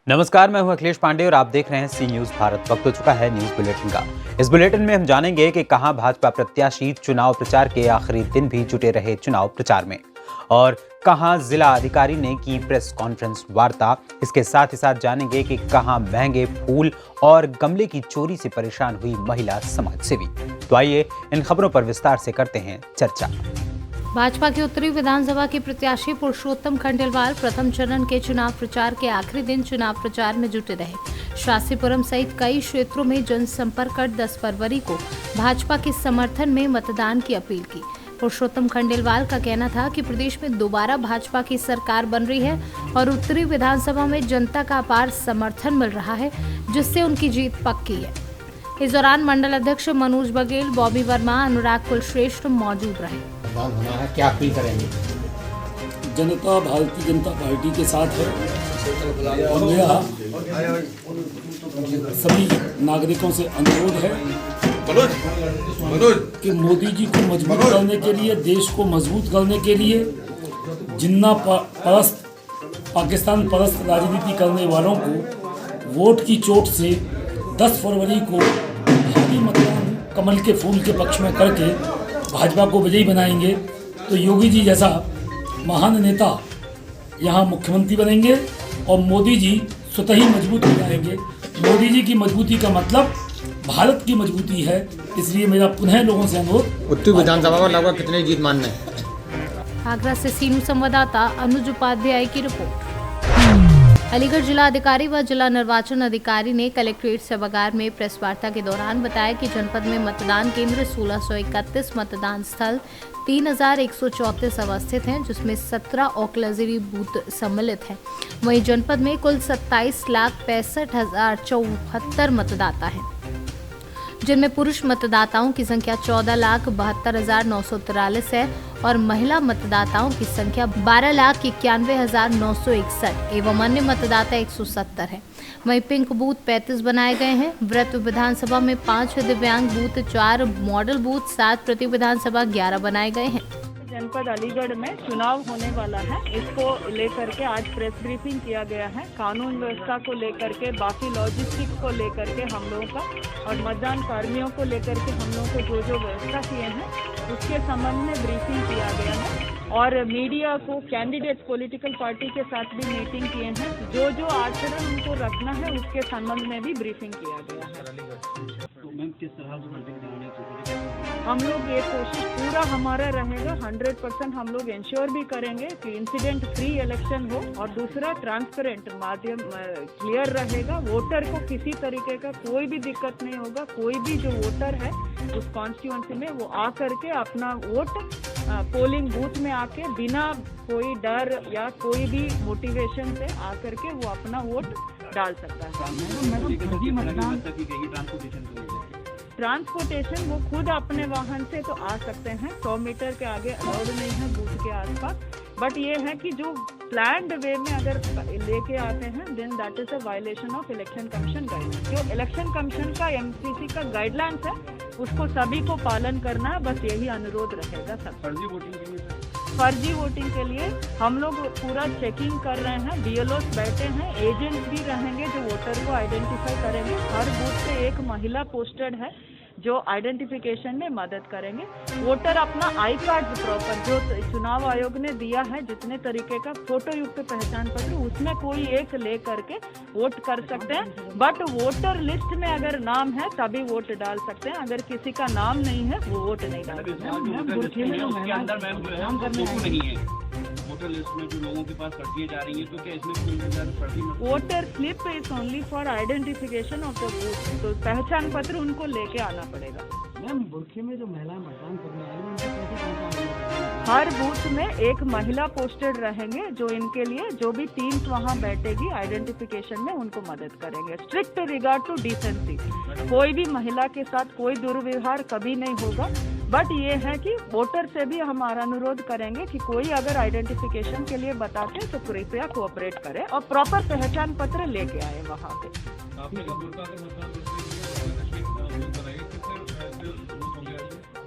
नमस्कार, मैं हूं अखिलेश पांडे और आप देख रहे हैं सी न्यूज भारत। वक्त हो चुका है न्यूज बुलेटिन का। इस बुलेटिन में हम जानेंगे कि कहां भाजपा प्रत्याशी चुनाव प्रचार के आखिरी दिन भी जुटे रहे चुनाव प्रचार में और कहां जिला अधिकारी ने की प्रेस कॉन्फ्रेंस वार्ता। इसके साथ ही साथ जानेंगे कि कहां महंगे फूल और गमले की चोरी से परेशान हुई महिला समाज सेवी। तो आइए इन खबरों पर विस्तार से करते हैं चर्चा। भाजपा के उत्तरी विधानसभा के प्रत्याशी पुरुषोत्तम खंडेलवाल प्रथम चरण के चुनाव प्रचार के आखिरी दिन चुनाव प्रचार में जुटे रहे। शासीपुरम सहित कई क्षेत्रों में जनसंपर्क कर 10 फरवरी को भाजपा के समर्थन में मतदान की अपील की। पुरुषोत्तम खंडेलवाल का कहना था कि प्रदेश में दोबारा भाजपा की सरकार बन रही है और उत्तरी विधानसभा में जनता का अपार समर्थन मिल रहा है, जिससे उनकी जीत पक्की है। इस दौरान मंडल अध्यक्ष मनोज बघेल, बॉबी वर्मा, अनुराग कुलश्रेष्ठ मौजूद रहे। होना है, क्या अपील करेंगे? जनता भारतीय जनता पार्टी के साथ है और मेरा सभी नागरिकों से अनुरोध है कि मोदी जी को मजबूत करने के लिए, देश को मजबूत करने के लिए जिन्ना परस्त, पाकिस्तान परस्त राजनीति करने वालों को वोट की चोट से 10 फरवरी को भारी मतदान कमल के फूल के पक्ष में करके भाजपा को विजयी बनाएंगे तो योगी जी जैसा महान नेता यहाँ मुख्यमंत्री बनेंगे और मोदी जी स्वतः ही मजबूत हो जाएंगे। मोदी जी की मजबूती का मतलब भारत की मजबूती है, इसलिए मेरा पुनः लोगों से अनुरोध। उत्तरी विधानसभा में लगभग कितनी जीत मानना है? आगरा से सीनू संवाददाता अनुज उपाध्याय की रिपोर्ट। अलीगढ़ जिला अधिकारी व जिला निर्वाचन अधिकारी ने कलेक्ट्रेट सभागार में प्रेस वार्ता के दौरान बताया कि जनपद में मतदान केंद्र 1631 मतदान स्थल 3134 अवस्थित हैं, जिसमें 17 ऑक्लरी बूथ सम्मिलित हैं। वहीं जनपद में कुल 27,65,074 मतदाता हैं, जिनमें पुरुष मतदाताओं की संख्या 14,72,943 है और महिला मतदाताओं की संख्या 12,91,961 एवं अन्य मतदाता 170 है। वहीं पिंक बूथ 35 बनाए गए हैं। वृत्त विधानसभा में 5 दिव्यांग बूथ, 4 मॉडल बूथ, 7 प्रति विधानसभा 11 बनाए गए हैं। जनपद अलीगढ़ में चुनाव होने वाला है, इसको लेकर के आज प्रेस ब्रीफिंग किया गया है। कानून व्यवस्था को लेकर के, बाकी लॉजिस्टिक्स को लेकर के हम लोगों का और मतदान कर्मियों को लेकर के हम लोगों को जो व्यवस्था किए हैं उसके संबंध में ब्रीफिंग किया गया है। और मीडिया को, कैंडिडेट्स, पॉलिटिकल पार्टी के साथ भी मीटिंग किए हैं। जो आचरण उनको रखना है उसके संबंध में भी ब्रीफिंग किया गया है। हम लोग ये कोशिश पूरा हमारा रहेगा, 100% हम लोग इंश्योर भी करेंगे कि इंसिडेंट फ्री इलेक्शन हो और दूसरा ट्रांसपेरेंट माध्यम क्लियर रहेगा। वोटर को किसी तरीके का कोई भी दिक्कत नहीं होगा। कोई भी जो वोटर है उस कॉन्स्टिट्यूएंसी में वो आ करके अपना वोट पोलिंग बूथ में आके बिना कोई डर या कोई भी मोटिवेशन से आ करके वो अपना वोट डाल सकता है। ट्रांसपोर्टेशन वो खुद अपने वाहन से तो आ सकते हैं, 100 मीटर के आगे अलाउड नहीं है बूथ के आसपास। बट ये है कि जो प्लान्ड वे में अगर लेके आते हैं then that is a violation of election commission guidelines. जो इलेक्शन कमीशन का, एमसीसी का गाइडलाइंस है उसको सभी को पालन करना है, बस यही अनुरोध रहेगा सब। फर्जी वोटिंग के लिए हम लोग पूरा चेकिंग कर रहे हैं। बीएलओ बैठे हैं, एजेंट्स भी रहेंगे जो वोटर को आइडेंटिफाई करेंगे। हर बूथ पे एक महिला पोस्टेड है जो आइडेंटिफिकेशन में मदद करेंगे। वोटर अपना आई कार्ड प्रॉपर जो चुनाव आयोग ने दिया है, जितने तरीके का फोटो युक्त पहचान पत्र, उसमें कोई एक ले करके वोट कर सकते हैं। बट वोटर लिस्ट में अगर नाम है तभी वोट डाल सकते हैं, अगर किसी का नाम नहीं है वो वोट नहीं डाल सकते। वोटर लिस्ट में जो लोगों के पास पर्चियां जा रही हैं, तो क्या इसमें voter slip is only for identification of the booth, तो पहचान पत्र उनको लेके आना पड़ेगा। मैम, बुरखे में जो महिलाएं मतदान करने आई हैं उनका कैसे पहचान? हर बूथ में एक महिला पोस्टेड रहेंगे जो इनके लिए, जो भी टीम्स वहां बैठेगी आइडेंटिफिकेशन में उनको मदद करेंगे। स्ट्रिक्ट रिगार्ड टू डिसेंसी, कोई भी महिला के साथ कोई दुर्व्यवहार कभी नहीं होगा। बट ये है कि वोटर से भी हमारा अनुरोध करेंगे कि कोई अगर आइडेंटिफिकेशन के लिए बताते हैं तो कृपया कोऑपरेट करें और प्रॉपर पहचान पत्र लेके आए वहाँ पे।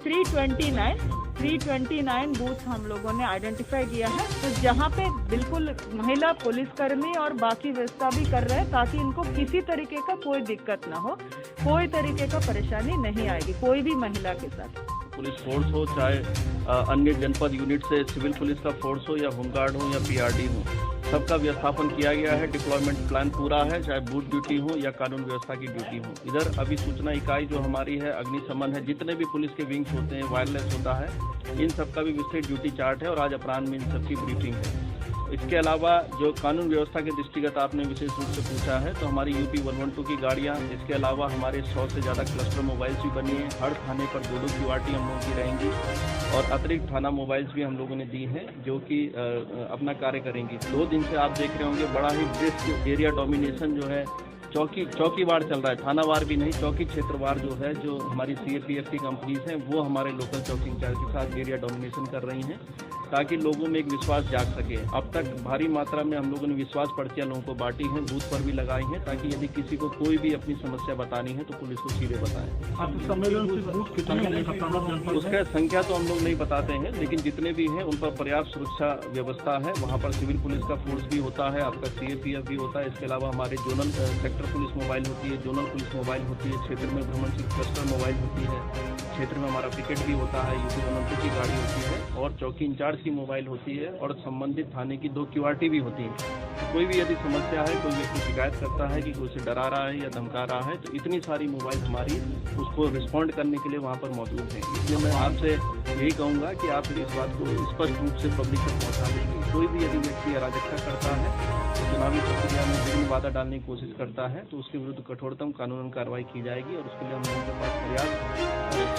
329 329 बूथ हम लोगों ने आइडेंटिफाई किया है, तो जहाँ पे बिल्कुल महिला पुलिसकर्मी और बाकी व्यवस्था भी कर रहे हैं ताकि इनको किसी तरीके का कोई दिक्कत ना हो, कोई तरीके का परेशानी नहीं आएगी कोई भी महिला के साथ। पुलिस फोर्स हो, चाहे अन्य जनपद यूनिट से सिविल पुलिस का फोर्स हो या होमगार्ड हो या पीआरडी हो, सबका व्यवस्थापन किया गया है। डिप्लॉयमेंट प्लान पूरा है, चाहे बूथ ड्यूटी हो या कानून व्यवस्था की ड्यूटी हो। इधर अभी सूचना इकाई जो हमारी है, अग्निशमन है, जितने भी पुलिस के विंग्स होते हैं, वायरलेस होता है, इन सबका भी विस्तृत ड्यूटी चार्ट है और आज अपराह्न में इन सबकी ब्रीफिंग है। इसके अलावा जो कानून व्यवस्था के दृष्टिगत आपने विशेष रूप से पूछा है, तो हमारी यूपी 112 की गाड़ियाँ, इसके अलावा हमारे 100 से ज़्यादा क्लस्टर मोबाइल्स भी बनी हैं। हर थाने पर 2-2 QRT हम लोगों की रहेंगी और अतिरिक्त थाना मोबाइल्स भी हम लोगों ने दी हैं जो कि अपना कार्य करेंगी। 2 दिन से आप देख रहे होंगे बड़ा ही ब्रिस्क एरिया डोमिनेशन जो है चौकीवार चल रहा है, थानावार भी नहीं, चौकी क्षेत्रवार जो है, जो हमारी CAPF की कंपनीज हैं वो हमारे लोकल चौकी इंचार्ज के साथ एरिया डोमिनेशन कर रही हैं ताकि लोगों में एक विश्वास जाग सके। अब तक भारी मात्रा में हम लोगों ने विश्वास पर्चियाँ लोगों को बांटी हैं, बूथ पर भी लगाई हैं ताकि यदि किसी को कोई भी अपनी समस्या बतानी है तो पुलिस को सीधे बताएं। उसका संख्या तो हम लोग नहीं बताते हैं, लेकिन जितने भी हैं उन पर पर्याप्त सुरक्षा व्यवस्था है। वहाँ पर सिविल पुलिस का फोर्स भी होता है, आपका CAPF भी होता है। इसके अलावा हमारे जोनल सेक्टर पुलिस मोबाइल होती है, जोनल पुलिस मोबाइल होती है, क्षेत्र में भ्रमण क्लस्टर मोबाइल होती है, क्षेत्र में हमारा पिकेट भी होता है, यूपी 112 की गाड़ी होती है और चौकी इंचार्ज की मोबाइल होती है और संबंधित थाने की 2 QRT भी होती है। कोई भी यदि समस्या है, कोई व्यक्ति शिकायत करता है कि कोई उसे डरा रहा है या धमका रहा है, तो इतनी सारी मोबाइल हमारी उसको रिस्पॉन्ड करने के लिए वहाँ पर मौजूद हैं। इसलिए मैं आपसे यही कहूँगा कि आप इस बात को स्पष्ट रूप से पब्लिक तक पहुँचा दें कि कोई भी यदि व्यक्ति अराजकता करता है, चुनावी प्रक्रिया में विघ्न बाधा डालने की कोशिश करता है, तो उसके विरुद्ध कठोरतम कानूनन कार्रवाई की जाएगी और उसके लिए हम लोगों के पास पर्याप्त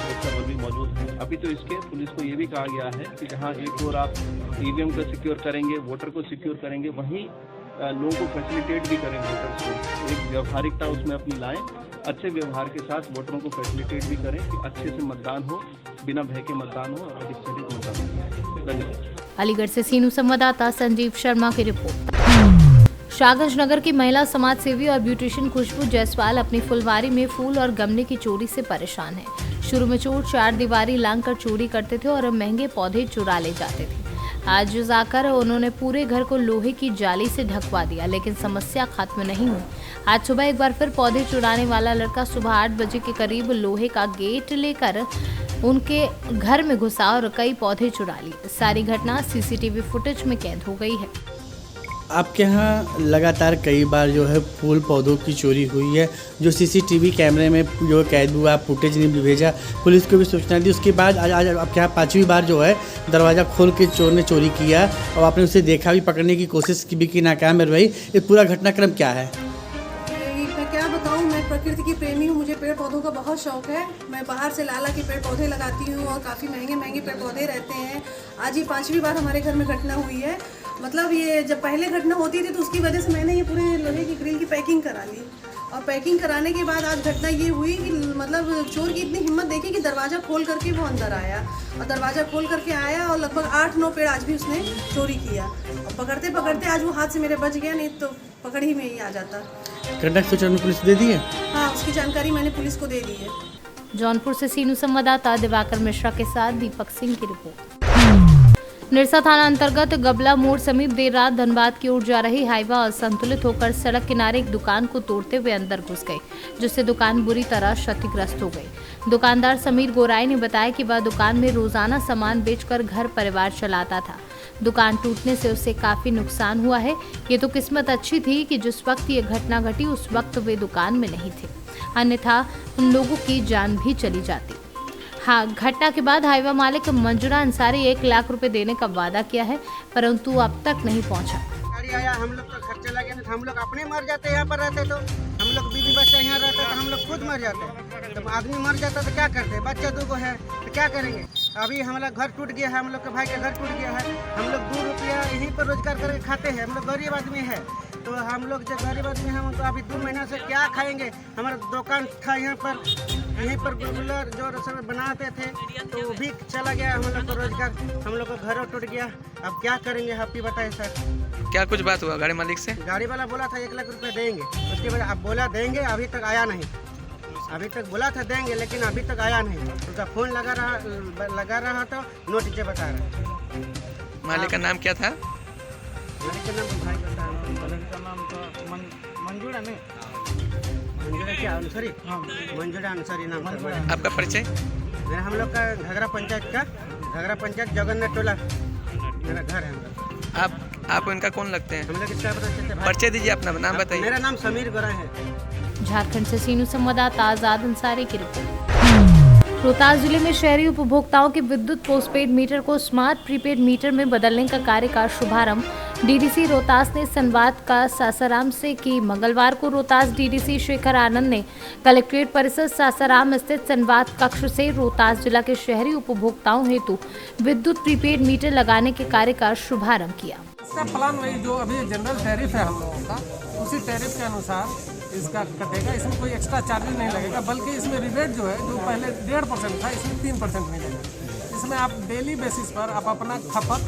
सुरक्षा बल भी मौजूद है। अभी तो इसके पुलिस को ये भी कहा गया है कि जहाँ एक और आप EVM को सिक्योर करेंगे, वोटर को सिक्योर करेंगे, वहीं लोगों को फैसिलिटेट भी करें वोटर्स को। एक व्यवहारिकता उसमें अपनी लाएं, अच्छे व्यवहार के साथ वोटरों को फैसिलिटेट भी करें कि अच्छे से मतदान हो, बिना भय के मतदान हो और अधिक मतदान हो। धन्यवाद। अलीगढ़ से सीनू संवाददाता संजीव शर्मा की रिपोर्ट। शाहगंज नगर की महिला समाज सेवी और ब्यूटिशियन खुशबू जायसवाल अपनी फुलवारी में फूल और गमले की चोरी से परेशान है। शुरू में चोर 4 दीवारी लांघकर चोरी करते थे और महंगे पौधे चुरा ले जाते थे। आज जाकर उन्होंने पूरे घर को लोहे की जाली से ढकवा दिया, लेकिन समस्या खत्म नहीं हुई। आज सुबह एक बार फिर पौधे चुराने वाला लड़का सुबह 8 बजे के करीब लोहे का गेट लेकर उनके घर में घुसा और कई पौधे चुरा लिए। सारी घटना CCTV फुटेज में कैद हो गई है। आपके यहाँ लगातार कई बार जो है फूल पौधों की चोरी हुई है, जो CCTV कैमरे में जो कैद हुआ, फुटेज ने भी भेजा, पुलिस को भी सूचना दी। उसके बाद आज आपके यहाँ 5वीं बार जो है दरवाज़ा खोल के चोर ने चोरी किया और आपने उसे देखा भी, पकड़ने की कोशिश की भी कि नाकाम रही। ये पूरा घटनाक्रम क्या है? मैं क्या बताऊँ, मैं प्रकृति की प्रेमी हूँ, मुझे पेड़ पौधों का बहुत शौक है। मैं बाहर से लाला के पेड़ पौधे लगाती हूँ और काफ़ी महंगे पेड़ पौधे रहते हैं। आज ही 5वीं बार हमारे घर में घटना हुई है। मतलब ये जब पहले घटना होती थी तो उसकी वजह से मैंने ये पूरे लोहे की ग्रिल की पैकिंग करा ली और पैकिंग कराने के बाद आज घटना ये हुई कि मतलब चोर की इतनी हिम्मत देखी कि दरवाज़ा खोल करके वो अंदर आया और दरवाज़ा खोल करके आया और लगभग 8-9 पेड़ आज भी उसने चोरी किया और पकड़ते पकड़ते आज वो हाथ से मेरे बच गया, नहीं तो पकड़ ही में ही आ जाता। घटना की सूचना पुलिस दे दी है? हाँ, उसकी जानकारी मैंने पुलिस को दे दी है। जौनपुर से सीनू संवाददाता दिवाकर मिश्रा के साथ दीपक सिंह की रिपोर्ट। निरसा थाना अंतर्गत गबला मोड़ समीप देर रात धनबाद की ओर जा रही हाईवा असंतुलित होकर सड़क किनारे एक दुकान को तोड़ते हुए अंदर घुस गई, जिससे दुकान बुरी तरह क्षतिग्रस्त हो गई। दुकानदार समीर गोराई ने बताया कि वह दुकान में रोजाना सामान बेचकर घर परिवार चलाता था। दुकान टूटने से उसे काफी नुकसान हुआ है। ये तो किस्मत अच्छी थी कि जिस वक्त ये घटना घटी उस वक्त वे दुकान में नहीं थे, अन्यथा उन लोगों की जान भी चली जाती। हाँ, घटना के बाद हाईवा मालिक मंजूरा अंसारी 1 लाख रुपए देने का वादा किया है, परंतु अब तक नहीं पहुंचा। गाड़ी आया, हम लोग तो खर्चा लगे तो हम लोग अपने मर जाते। यहाँ पर रहते तो हम लोग बीवी बच्चा यहाँ रहता तो हम लोग खुद मर जाते। तो आदमी मर जाता तो क्या करते, बच्चा 2 है तो क्या करेंगे। अभी हमारा घर टूट गया है, हम लोग के भाई का घर टूट गया है। हम लोग 2 रुपया यहीं पर रोजगार करके खाते हैं। हम लोग गरीब आदमी है, तो हम लोग जब गरीब आदमी हैं तो अभी 2 महीना से क्या खाएंगे। हमारा दुकान था यहाँ पर, यहीं पर कूलर जो रसोई बनाते थे तो वो भी चला गया। हम लोग को रोजगार, हम लोग का घर टूट गया। अब क्या करेंगे आप ही बताएं सर। क्या कुछ बात हुआ गाड़ी मालिक से? गाड़ी वाला बोला था 1 लाख रुपए देंगे, उसके बाद अब बोला देंगे, अभी तक आया नहीं। अभी तक बोला था देंगे, लेकिन अभी तक आया नहीं। उसका फोन लगा रहा तो नो टीचर बता रहा। मालिक का नाम क्या था? मालिक का नाम भाई बता रहा। मालिक का नाम तो मंजूरा नहीं, मंजूरा क्या अनुसारी? हाँ, मंजूरा अनुसारी नाम था। आपका परिचय? मेरा हम लोग का घगरा पंचायत जगन्नाथ टोला मेरा घर है। आप इनका कौन लगते हैं? हम लोग इसका परिचय दीजिए, अपना नाम बताइए। मेरा नाम समीर गोरा है। झारखंड से सीनू संवाददाता आजाद अंसारी की रिपोर्ट। रोहतास जिले में शहरी उपभोक्ताओं के विद्युत पोस्टपेड मीटर को स्मार्ट प्रीपेड मीटर में बदलने का कार्य का शुभारंभ डीडीसी रोहतास ने संवाद का सासाराम से की। मंगलवार को रोहतास डीडीसी शेखर आनंद ने कलेक्ट्रेट परिसर सासाराम स्थित संवाद कक्ष से रोहतास जिला के शहरी उपभोक्ताओं हेतु विद्युत प्रीपेड मीटर लगाने के कार्य का शुभारंभ किया। इसका प्लान वही जो अभी जनरल टैरिफ है हम लोगों का, उसी टैरिफ के अनुसार इसका कटेगा। इसमें कोई एक्स्ट्रा चार्जेस नहीं लगेगा, बल्कि इसमें रिबेट जो है, जो पहले 1.5% था, इसमें 3% मिलेगा। इसमें आप डेली बेसिस पर आप अपना खपत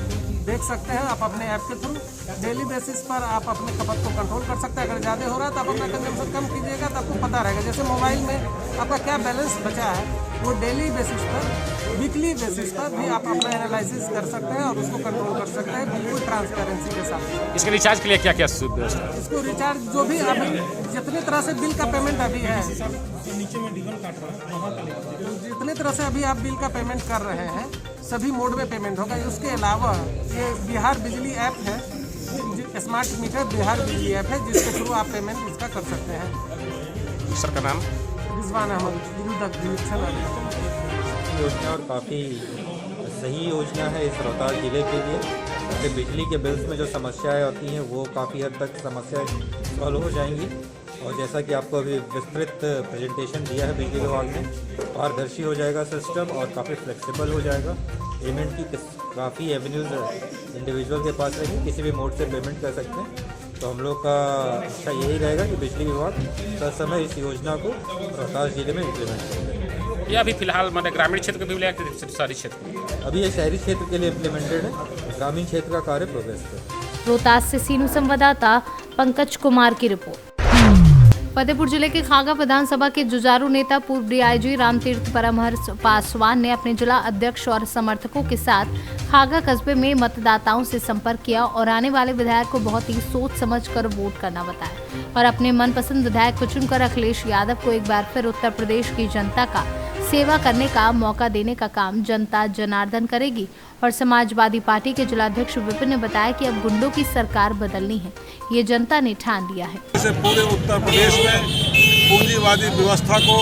देख सकते हैं। आप अपने ऐप के थ्रू डेली बेसिस पर आप अपने खपत को कंट्रोल कर सकते हैं। अगर ज़्यादा हो रहा है तो आप अपना कंजम्पशन कम कीजिएगा, तो आपको पता रहेगा। जैसे मोबाइल में आपका क्या बैलेंस बचा है, वो डेली बेसिस पर, वीकली बेसिस पर भी आप अपना एनालिसिस कर सकते हैं और उसको कंट्रोल कर सकते हैं बिल्कुल ट्रांसपेरेंसी के साथ। इसके रिचार्ज के लिए क्या क्या सुविधा? इसको रिचार्ज जो भी अभी जितनी तरह से बिल का पेमेंट अभी है, जितनी तरह से अभी आप बिल का पेमेंट कर रहे हैं, सभी मोड में पेमेंट होगा। उसके अलावा ये बिहार बिजली ऐप है, स्मार्ट मीटर बिहार बिजली ऐप है, जिसके थ्रू आप पेमेंट इसका कर सकते हैं। सर का नाम? रिजवान अहमद, योजना और काफ़ी सही योजना है इस रोहतास ज़िले के लिए। इससे बिजली के बिल्स में जो समस्याएं होती हैं वो काफ़ी हद तक समस्याएं सॉल्व हो जाएंगी। और जैसा कि आपको अभी विस्तृत प्रेजेंटेशन दिया है बिजली विभाग ने, पारदर्शी हो जाएगा सिस्टम और काफ़ी फ्लेक्सिबल हो जाएगा। पेमेंट की काफ़ी एवेन्यूज़ इंडिविजुअल के पास रहेंगी, किसी भी मोड से पेमेंट कर सकते हैं। तो हम लोग का अच्छा यही रहेगा कि बिजली विभाग समय इस योजना को रोहतास जिले में इम्प्लीमेंट करेगा। ये अभी फिलहाल मतलब ग्रामीण क्षेत्र के भी मिलेगा कि शहरी क्षेत्र? अभी ये शहरी क्षेत्र के लिए इम्प्लीमेंटेड है, ग्रामीण क्षेत्र का कार्य प्रोग्रेस पर। रोहतास से सीनू संवाददाता पंकज कुमार की रिपोर्ट। फतेहपुर जिले के खागा विधानसभा के जुझारू नेता पूर्व डीआईजी रामतीर्थ परमहंस पासवान ने अपने जिला अध्यक्ष और समर्थकों के साथ खागा कस्बे में मतदाताओं से संपर्क किया और आने वाले विधायक को बहुत ही सोच समझकर वोट करना बताया और अपने मनपसंद विधायक को चुनकर अखिलेश यादव को एक बार फिर उत्तर प्रदेश की जनता का सेवा करने का मौका देने का काम जनता जनार्दन करेगी। और समाजवादी पार्टी के जिलाध्यक्ष विपिन ने बताया कि अब गुंडों की सरकार बदलनी है, ये जनता ने ठान लिया है। इसे पूरे उत्तर प्रदेश में पूंजीवादी व्यवस्था को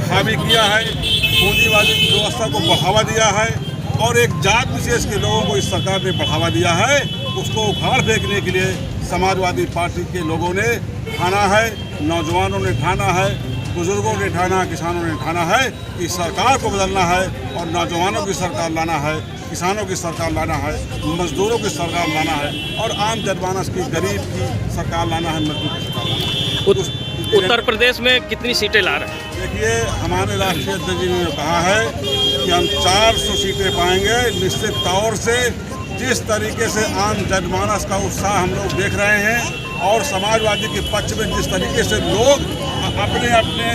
हावी किया है, पूंजीवादी व्यवस्था को बढ़ावा दिया है और एक जात विशेष के लोगों को इस सरकार ने बढ़ावा दिया है। उसको उखाड़ फेंकने के लिए समाजवादी पार्टी के लोगों ने ठाना है, नौजवानों ने ठाना है, बुजुर्गों ने ठाना, किसानों ने ठाना है कि सरकार को बदलना है और नौजवानों की सरकार लाना है, किसानों की सरकार लाना है, मजदूरों की सरकार लाना है और आम जनमानस की, गरीब की सरकार लाना है, मजदूर की सरकार लाना है। उत्तर प्रदेश में कितनी सीटें ला रहे हैं? देखिए, हमारे राष्ट्रीय अध्यक्ष जी ने कहा है कि हम 400 सीटें पाएंगे। निश्चित तौर से जिस तरीके से आम जनमानस का उत्साह हम लोग देख रहे हैं और समाजवादी के पक्ष में जिस तरीके से लोग अपने अपने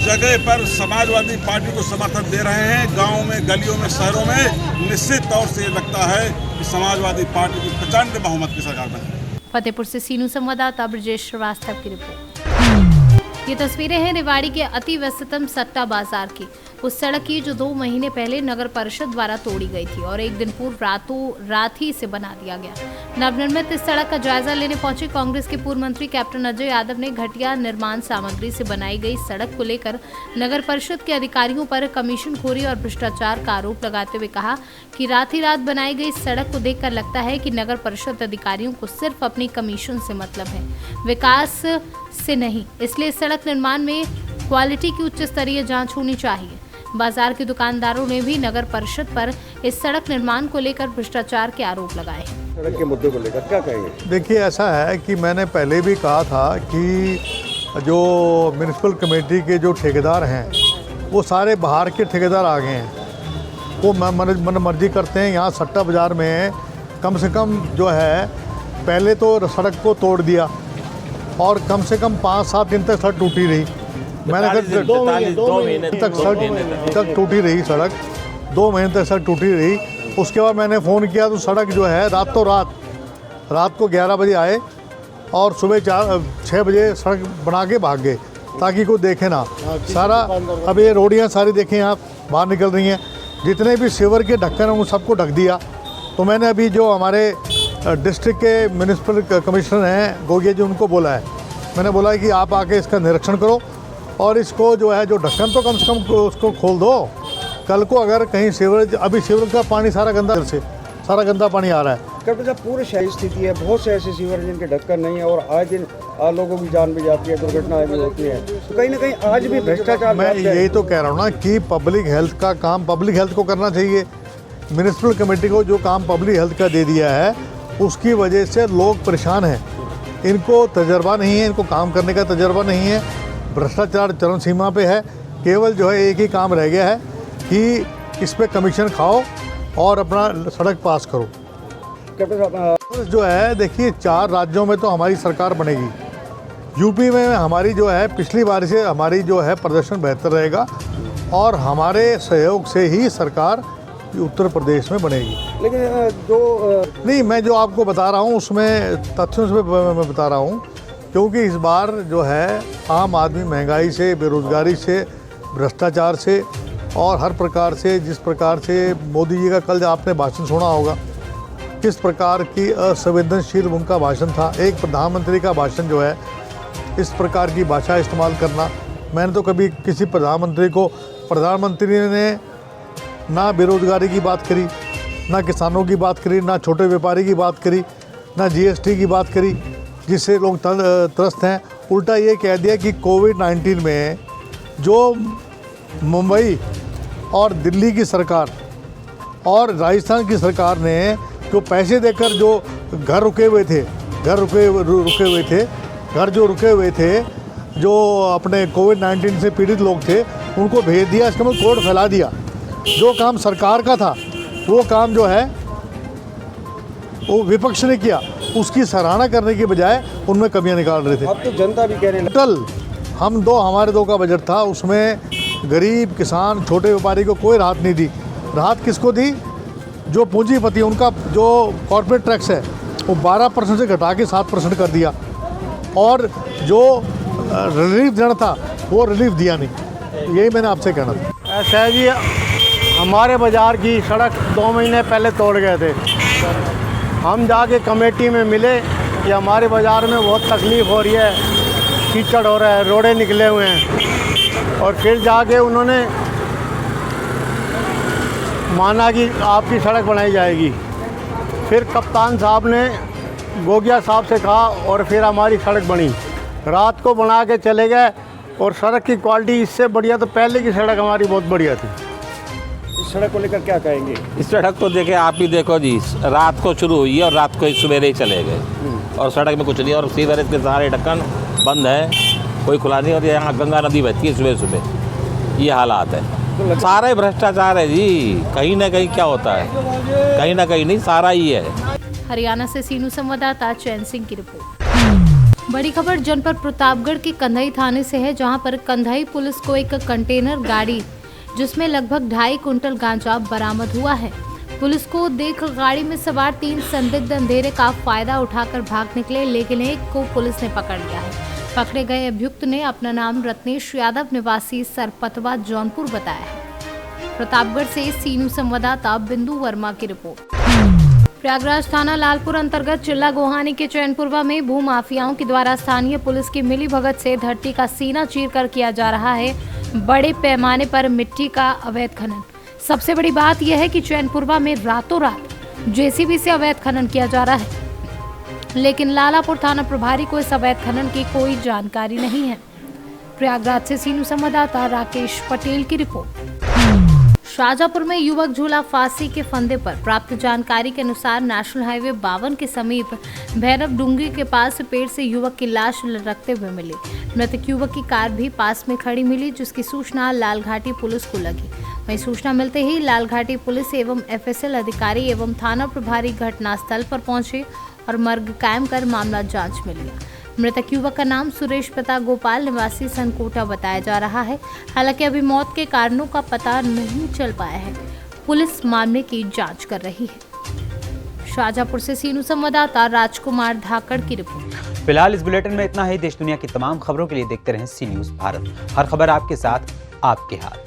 जगह पर समाजवादी पार्टी को समर्थन दे रहे हैं, गाँव में, गलियों में, शहरों में, निश्चित तौर से ये लगता है कि समाजवादी पार्टी की प्रचंड बहुमत की सरकार बने। फतेहपुर से सीनू संवाददाता ब्रजेश श्रीवास्तव की रिपोर्ट। ये तस्वीरें हैं रेवाड़ी के अति व्यस्ततम सट्टा बाजार की, उस सड़क की जो 2 महीने पहले नगर परिषद द्वारा तोड़ी गई थी और एक दिन पूर्व रातों रात ही इसे बना दिया गया। नवनिर्मित इस सड़क का जायजा लेने पहुंचे कांग्रेस के पूर्व मंत्री कैप्टन अजय यादव ने घटिया निर्माण सामग्री से बनाई गई सड़क को लेकर नगर परिषद के अधिकारियों पर कमीशनखोरी और भ्रष्टाचार का आरोप लगाते हुए कहा कि रात ही रात बनाई गई सड़क को देखकर लगता है कि नगर परिषद अधिकारियों को सिर्फ अपनी कमीशन से मतलब है, विकास से नहीं। इसलिए सड़क निर्माण में क्वालिटी की उच्च स्तरीय जांच होनी चाहिए। बाजार के दुकानदारों ने भी नगर परिषद पर इस सड़क निर्माण को लेकर भ्रष्टाचार के आरोप लगाए। सड़क के मुद्दे को लेकर क्या कहेंगे? देखिए, ऐसा है कि मैंने पहले भी कहा था कि जो म्यूनिसिपल कमेटी के जो ठेकेदार हैं वो सारे बाहर के ठेकेदार आ गए हैं। वो मन मर्जी करते हैं। यहाँ सट्टा बाज़ार में कम से कम जो है पहले तो सड़क को तोड़ दिया और कम से कम 5-7 दिन तक सड़क टूटी रही। मैंने कहा 2 महीने तक टूटी रही सड़क, 2 महीने तक सड़क टूटी रही। उसके बाद मैंने फ़ोन किया तो सड़क जो है रात को 11 बजे आए और सुबह 6 बजे सड़क बना के भाग गए ताकि कोई देखे ना। सारा अब ये रोडियाँ सारी देखें आप बाहर निकल रही हैं, जितने भी सीवर के ढक्कन हैं उन सबको ढक दिया। तो मैंने अभी जो हमारे डिस्ट्रिक्ट के म्यूनिसिपल कमिश्नर हैं गोगिया जी, उनको बोला है, मैंने बोला है कि आप आके इसका निरीक्षण करो और इसको जो है जो ढक्कन तो कम से कम उसको खोल दो। कल को अगर कहीं सीवरेज, अभी सीवरेज का पानी सारा गंदा पानी आ रहा है। कब पूरे शहरी स्थिति है, बहुत से ऐसे सीवर जिनके ढक्कन नहीं है और आए दिन लोगों की जान भी जाती है, दुर्घटनाएं भी होती है। तो कहीं ना कहीं आज भी भ्रष्टाचार। मैं यही तो कह रहा हूँ ना कि पब्लिक हेल्थ का काम पब्लिक हेल्थ को करना चाहिए। म्यूनिसिपल कमेटी को जो काम पब्लिक हेल्थ का दे दिया है उसकी वजह से लोग परेशान हैं। इनको तजर्बा नहीं है, इनको काम करने का तजर्बा नहीं है, भ्रष्टाचार चरम सीमा पे है। केवल जो है एक ही काम रह गया है कि इस पे कमीशन खाओ और अपना सड़क पास करो। जो है देखिए 4 राज्यों में तो हमारी सरकार बनेगी। यूपी में हमारी जो है पिछली बार से हमारी जो है प्रदर्शन बेहतर रहेगा और हमारे सहयोग से ही सरकार उत्तर प्रदेश में बनेगी। लेकिन जो नहीं, मैं जो आपको बता रहा हूँ उसमें तथ्यों से मैं बता रहा हूँ, क्योंकि इस बार जो है आम आदमी महंगाई से, बेरोजगारी से, भ्रष्टाचार से और हर प्रकार से, जिस प्रकार से मोदी जी का कल आपने भाषण सुना होगा, किस प्रकार की असंवेदनशील उनका भाषण था। एक प्रधानमंत्री का भाषण जो है इस प्रकार की भाषा इस्तेमाल करना, मैंने तो कभी किसी प्रधानमंत्री ने ना बेरोजगारी की बात करी, ना किसानों की बात करी, ना छोटे व्यापारी की बात करी, ना जीएसटी की बात करी जिससे लोग त्रस्त हैं। उल्टा ये कह दिया कि कोविड-19 में जो मुंबई और दिल्ली की सरकार और राजस्थान की सरकार ने जो पैसे देकर जो घर रुके हुए थे, जो अपने कोविड-19 से पीड़ित लोग थे उनको भेज दिया, इसका मतलब कोविड फैला दिया। जो काम सरकार का था वो काम जो है वो विपक्ष ने किया, उसकी सराहना करने की बजाय उनमें कमियां निकाल रहे थे। अब तो जनता भी कह रहे हैं टोटल हमारे दो का बजट था, उसमें गरीब किसान छोटे व्यापारी को कोई राहत नहीं दी। राहत किसको दी? जो पूंजीपति, उनका जो कॉर्पोरेट टैक्स है वो 12% से घटा के 7% कर दिया और जो रिलीफ देना था वो रिलीफ दिया नहीं। यही मैंने आपसे कहना था। ऐसा है जी, हमारे बाज़ार की सड़क 2 महीने पहले तोड़ गए थे। हम जाके कमेटी में मिले कि हमारे बाज़ार में बहुत तकलीफ़ हो रही है, कीचड़ हो रहा है, रोड़े निकले हुए हैं। और फिर जाके उन्होंने माना कि आपकी सड़क बनाई जाएगी। फिर कप्तान साहब ने गोगिया साहब से कहा और फिर हमारी सड़क बनी। रात को बना के चले गए और सड़क की क्वालिटी इससे बढ़िया तो पहले की सड़क हमारी बहुत बढ़िया थी। इस सड़क को लेकर क्या कहेंगे? इस सड़क को देखे आप ही देखो जी, रात को शुरू हुई है और रात को ही सवेरे ही चले गए और सड़क में कुछ नहीं, और सीवरेज के सारे ढक्कन बंद है, कोई खुला नहीं। और यहाँ गंगा नदी बहती है सुबह सुबह, ये हालात है। सारा ही भ्रष्टाचार है जी, कहीं ना कहीं क्या होता है, कहीं ना कहीं नहीं, सारा ही है। हरियाणा से सीनू संवाददाता चैन सिंह की रिपोर्ट। बड़ी खबर जनपद प्रतापगढ़ के कंधाई थाने से है, जहां पर कंधाई पुलिस को एक कंटेनर गाड़ी जिसमें लगभग 2.5 कुंटल गांजा बरामद हुआ है। पुलिस को देख गाड़ी में सवार 3 संदिग्ध अंधेरे का फायदा उठाकर भाग निकले, लेकिन एक को पुलिस ने पकड़ लिया है। पकड़े गए अभियुक्त ने अपना नाम रत्नेश यादव निवासी सरपतवा जौनपुर बताया है। प्रतापगढ़ से सीनू संवाददाता बिंदु वर्मा की रिपोर्ट। प्रयागराज थाना लालपुर अंतर्गत चिल्ला गोहानी के चैनपुरवा में भू माफियाओं के द्वारा स्थानीय पुलिस की मिलीभगत से धरती का सीना चीरकर किया जा रहा है बड़े पैमाने पर मिट्टी का अवैध खनन। सबसे बड़ी बात यह है कि चैनपुरवा में रातों रात जेसीबी से अवैध खनन किया जा रहा है, लेकिन लालापुर थाना प्रभारी को इस अवैध खनन की कोई जानकारी नहीं है। प्रयागराज से सीनू संवाददाता राकेश पटेल की रिपोर्ट। शाजापुर में युवक झूला फांसी के फंदे पर। प्राप्त जानकारी के अनुसार नेशनल हाईवे 52 के समीप भैरव डूंगरी के पास पेड़ से युवक की लाश लटकते हुए मिली। मृतक युवक की कार भी पास में खड़ी मिली, जिसकी सूचना लालघाटी पुलिस को लगी। वहीं सूचना मिलते ही लालघाटी पुलिस एवं एफएसएल अधिकारी एवं थाना प्रभारी घटनास्थल पर पहुंचे और मर्ग कायम कर मामला जांच में लिया। मृतक युवक का नाम सुरेश प्रताप गोपाल निवासी सनकोटा बताया जा रहा है। हालांकि अभी मौत के कारणों का पता नहीं चल पाया है। पुलिस मामले की जांच कर रही है। शाहजहांपुर से सीनू संवाददाता राजकुमार धाकड़ की रिपोर्ट। फिलहाल इस बुलेटिन में इतना ही। देश दुनिया की तमाम खबरों के लिए देखते रहें सी न्यूज़ भारत। हर खबर आपके साथ, आपके हाथ।